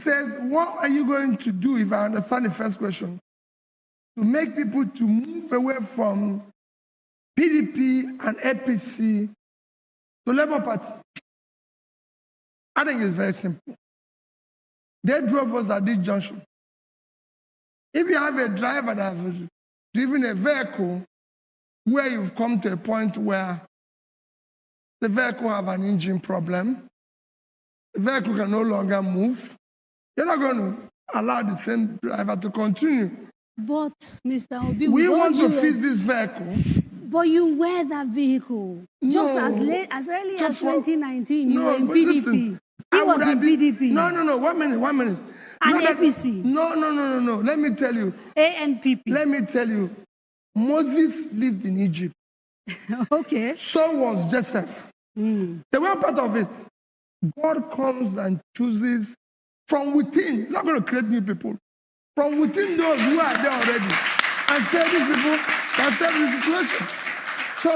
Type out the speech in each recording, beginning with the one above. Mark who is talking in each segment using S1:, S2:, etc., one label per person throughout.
S1: says, what are you going to do, if I understand the first question, to make people to move away from PDP and APC to Labour Party? I think it's very simple. They drove us at this junction. If you have a driver that has driven a vehicle where you've come to a point where the vehicle have an engine problem, the vehicle can no longer move, you're not going to allow the same driver to continue.
S2: But, Mr. Obi,
S1: we want to fix this vehicle.
S2: But you were that vehicle. Just as early as 2019, you were in PDP.
S1: Listen,
S2: he was in PDP.
S1: No, 1 minute.
S2: And APC.
S1: No. Let me tell you.
S2: ANPP.
S1: Let me tell you. Moses lived in Egypt.
S2: Okay.
S1: So was Joseph. They were part of it. God comes and chooses from within. He's not going to create new people. From within those who are there already. And say these people can serve the situation. So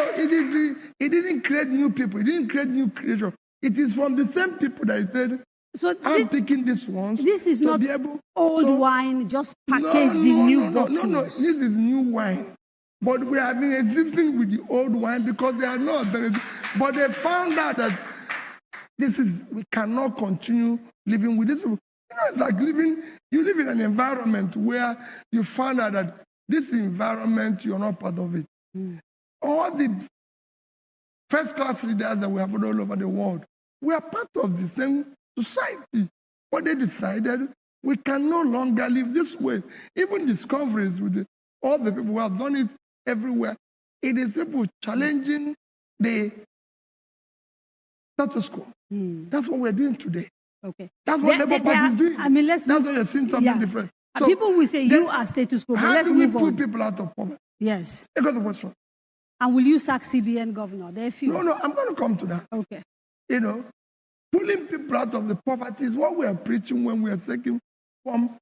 S1: it didn't create new people. It didn't create new creation. It is from the same people that he said, so I'm picking this one.
S2: This is not old wine, just packaged in new bottles.
S1: No, this is new wine. But we have been existing with the old wine because they are not. But they found out that we cannot continue living with this. You know, it's like you live in an environment where you find out that this environment, you're not part of it. All the first-class leaders that we have all over the world, we are part of the same society. But they decided we can no longer live this way. Even discoveries with all the people who have done it everywhere, it is people challenging the status quo. That's what we're doing today.
S2: Okay.
S1: That's what Labour Party is doing.
S2: I mean,
S1: that's why you're seeing something different.
S2: So people will say you are status quo, but let's move on.
S1: How do we put people out of poverty?
S2: Yes.
S1: Because of what's wrong.
S2: And will you sack CBN governor?
S1: No, I'm going to come to that.
S2: Okay.
S1: You know, pulling people out of the poverty is what we are preaching when we are taking from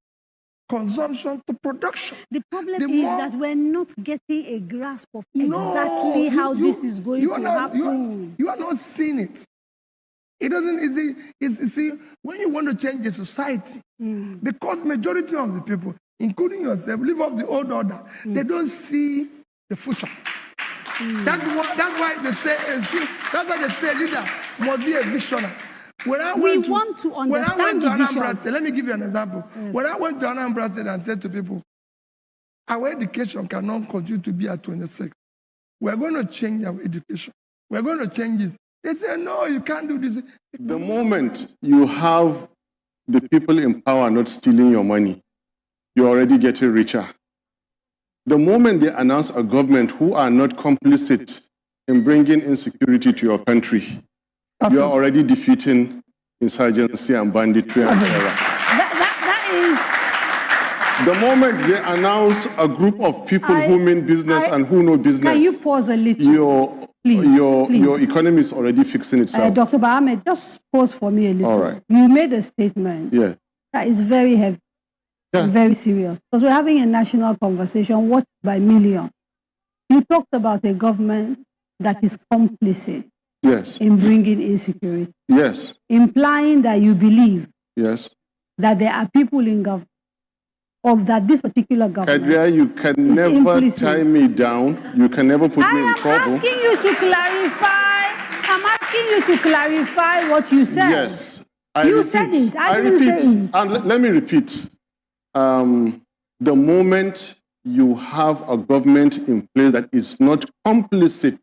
S1: consumption to production.
S2: The problem is that we're not getting a grasp of exactly how this is going to happen.
S1: You are not seeing it. It doesn't, see, when you want to change a society, because majority of the people, including yourself, live off the old order, they don't see the future. That's why they say leader must be a visionary.
S2: We want to understand the vision.
S1: Let me give you an example. Yes. When I went to Anambra State and said to people, our education cannot continue to be at 26. We're going to change our education. We're going to change this. They say, no, you can't do this.
S3: The moment you have the people in power not stealing your money, you're already getting richer. The moment they announce a government who are not complicit in bringing insecurity to your country, you are already defeating insurgency and banditry and terror.
S2: That is...
S3: The moment they announce a group of people who mean business and who know business,
S2: can you pause a little?
S3: Your economy is already fixing itself.
S2: Dr. Baba-Ahmed, just pause for me a little.
S3: All right.
S2: You made a statement that is very heavy, very serious, because we're having a national conversation watched by millions. You talked about a government that is complicit in bringing insecurity.
S3: Yes.
S2: Implying that you believe
S3: that
S2: there are people in government, or that this particular government
S3: Kadaria, you can never tie me down. You can never put me in trouble.
S2: I'm asking you to clarify. I'm asking you to clarify what you said.
S3: Yes.
S2: You said it. I didn't say it.
S3: And let me repeat. The moment you have a government in place that is not complicit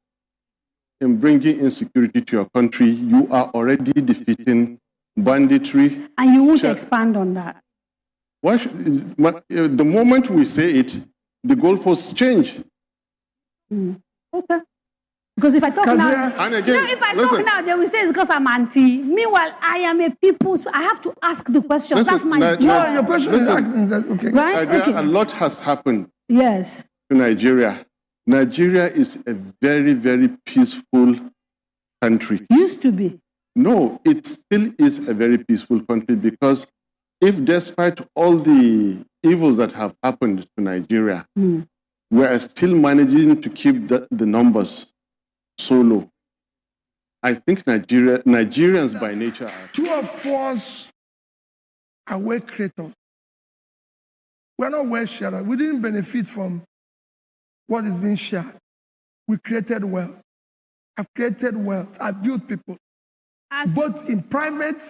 S3: in bringing insecurity to your country, you are already defeating banditry.
S2: And you won't expand on that.
S3: The moment we say it, the goalposts change.
S2: Okay. Because if I talk now,
S3: and again,
S2: if I talk now, they will say it's because I'm anti. Meanwhile, I am a people. I have to ask the question. That's my job.
S1: Your question is asking that. Okay.
S2: Right?
S3: Kadaria, a lot has happened.
S2: Yes.
S3: To Nigeria. Nigeria is a very, very peaceful country.
S2: Used to be.
S3: No, it still is a very peaceful country, because if despite all the evils that have happened to Nigeria, we are still managing to keep the numbers so low. I think Nigerians by nature are...
S1: Two of us are wealth creators. We're not wealth sharers. We didn't benefit from what is being shared. We created wealth. I've created wealth. I've built people. Both in private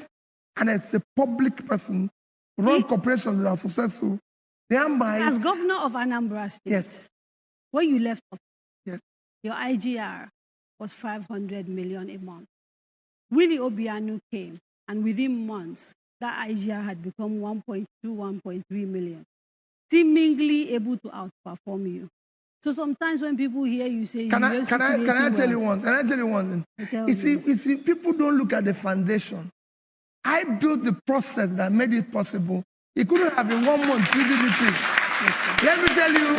S1: and as a public person, run corporations that are successful.
S2: As governor of Anambra State,
S1: yes.
S2: When you left office,
S1: yes.
S2: Your IGR was 500 million a month. Willie Obiano came, and within months, that IGR had become 1.2, 1.3 million, seemingly able to outperform you. So sometimes when people hear you say,
S1: can I tell you one? You see, people don't look at the foundation. I built the process that made it possible. It couldn't have been 1 month, 3 days. Let me tell you,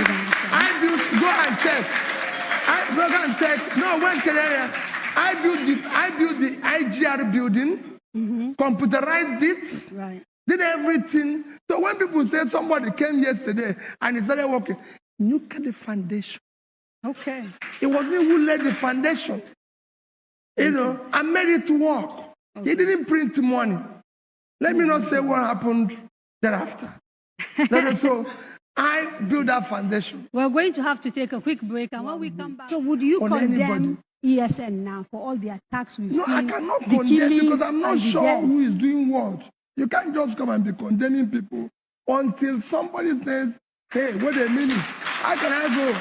S1: I built, go and check. No, when Kadaria, I built the IGR building, computerized it, did everything. So when people say somebody came yesterday and he started working, look at the foundation.
S2: Okay.
S1: It was me who laid the foundation. You know, I made it work. Okay. He didn't print money. Let me not say what happened thereafter. So I built that foundation.
S2: We're going to have to take a quick break, and when we come back, so would you condemn ESN now for all the attacks we've seen?
S1: No, I cannot condemn because I'm not sure who is doing what. You can't just come and be condemning people until somebody says, hey, wait a minute, how can I go?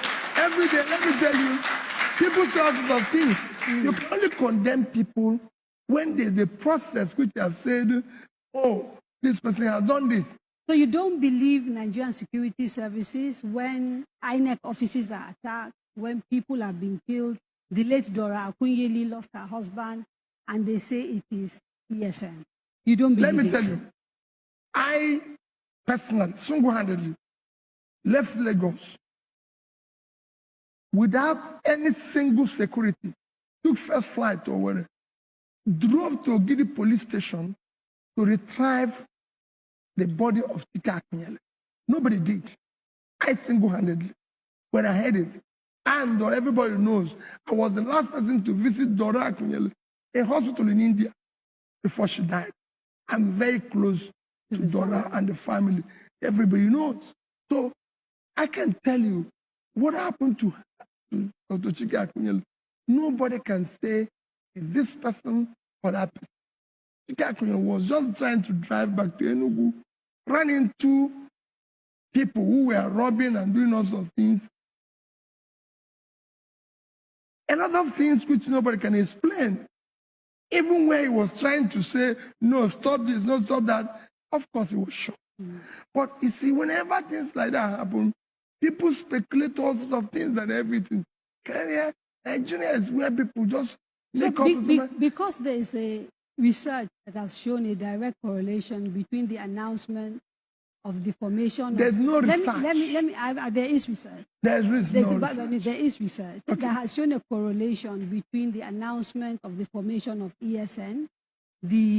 S1: Every day, let me tell you, people say all sorts of things. You can only condemn people when there's a process which have said, oh, this person has done this.
S2: So you don't believe Nigerian security services when INEC offices are attacked, when people have been killed? The late Dora Akunyeli lost her husband, and they say it is ESN. You don't believe it?
S1: Let me tell you, I personally, single-handedly, left Lagos without any single security, took first flight to Owerri, drove to Ogidi police station to retrieve the body of Chika Akunyele. Nobody did. I single-handedly, when I heard it, and everybody knows, I was the last person to visit Dora Akunyele, a hospital in India, before she died. I'm very close to Dora and the family. Everybody knows. So I can tell you what happened to Chika Akunyele. Nobody can say, is this person or that person? Chika Akunyele was just trying to drive back to Enugu, ran into people who were robbing and doing all sorts of things. And other things which nobody can explain. Even where he was trying to say, no, stop this, no, stop that, of course he was shocked. But you see, whenever things like that happen, people speculate all sorts of things and everything. Nigeria is where people just make up.
S2: Because there is a research that has shown a direct correlation between the announcement of the formation.
S1: There's no research.
S2: There is research.
S1: There is
S2: research that has shown a correlation between the announcement of the formation of ESN,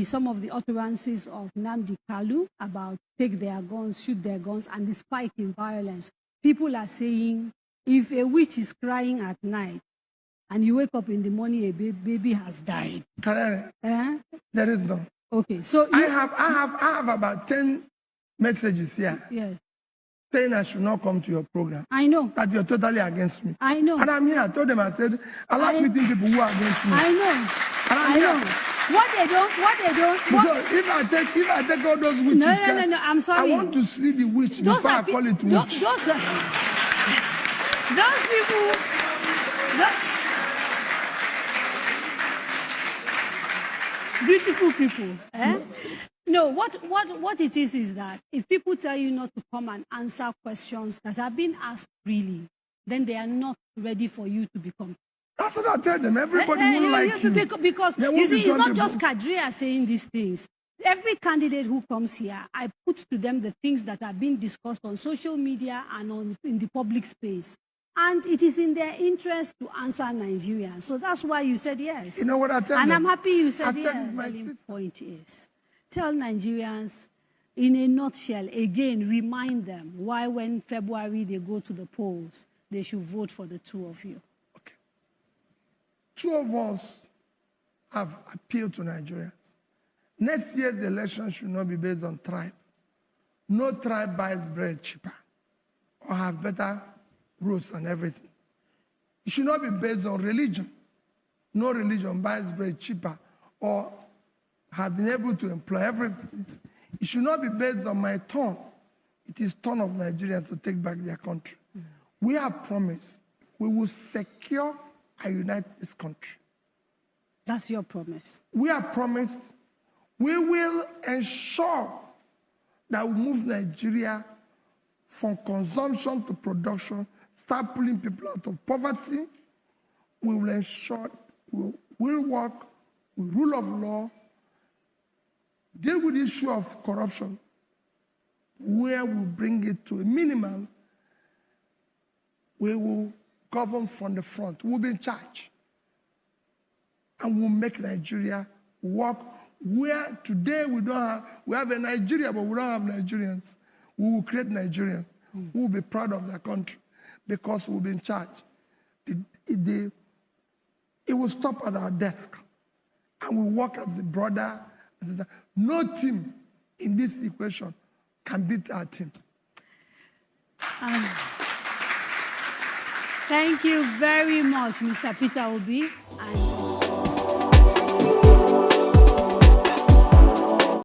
S2: some of the utterances of Nnamdi Kalu about take their guns, shoot their guns, and the spike in violence. People are saying, if a witch is crying at night and you wake up in the morning, a baby has died.
S1: There is none.
S2: Okay, so
S1: I have about 10 messages here.
S2: Yes.
S1: Saying I should not come to your program.
S2: I know.
S1: That you're totally against me.
S2: I know.
S1: And I'm here. I told them, I said, I like meeting people who are against me.
S2: I know.
S1: And I'm here.
S2: What they don't.
S1: Because if I take all those witches,
S2: no, I'm sorry.
S1: I want to see the witch before I call it witch.
S2: Those people. Beautiful people. No, what it is that if people tell you not to come and answer questions that have been asked freely, then they are not ready for you to become.
S1: That's what I tell them. Everybody will like you.
S2: Because you see, it's not just Kadaria saying these things. Every candidate who comes here, I put to them the things that are being discussed on social media and in the public space. And it is in their interest to answer Nigerians. So that's why you said yes.
S1: You know what I tell them?
S2: And I'm happy you said yes. The point is, tell Nigerians, in a nutshell, again, remind them why when February they go to the polls, they should vote for the two of you.
S1: Okay. Two of us have appealed to Nigerians. Next year's election should not be based on tribe. No tribe buys bread cheaper or have better roads and everything. It should not be based on religion. No religion buys bread cheaper or have been able to employ everything. It should not be based on my turn. It is turn of Nigerians to take back their country. We have promised we will secure and unite this country.
S2: That's your promise.
S1: We have promised we will ensure that we move Nigeria from consumption to production, start pulling people out of poverty. We will ensure we will work with rule of law, deal with the issue of corruption, where we bring it to a minimum. We will govern from the front. We'll be in charge. And we'll make Nigeria work where today we have a Nigeria, but we don't have Nigerians. We will create Nigerians who will be proud of their country because we'll be in charge. It will stop at our desk. And we work as a brother. No team in this equation can beat our team.
S2: Thank you very much, Mr. Peter Obi.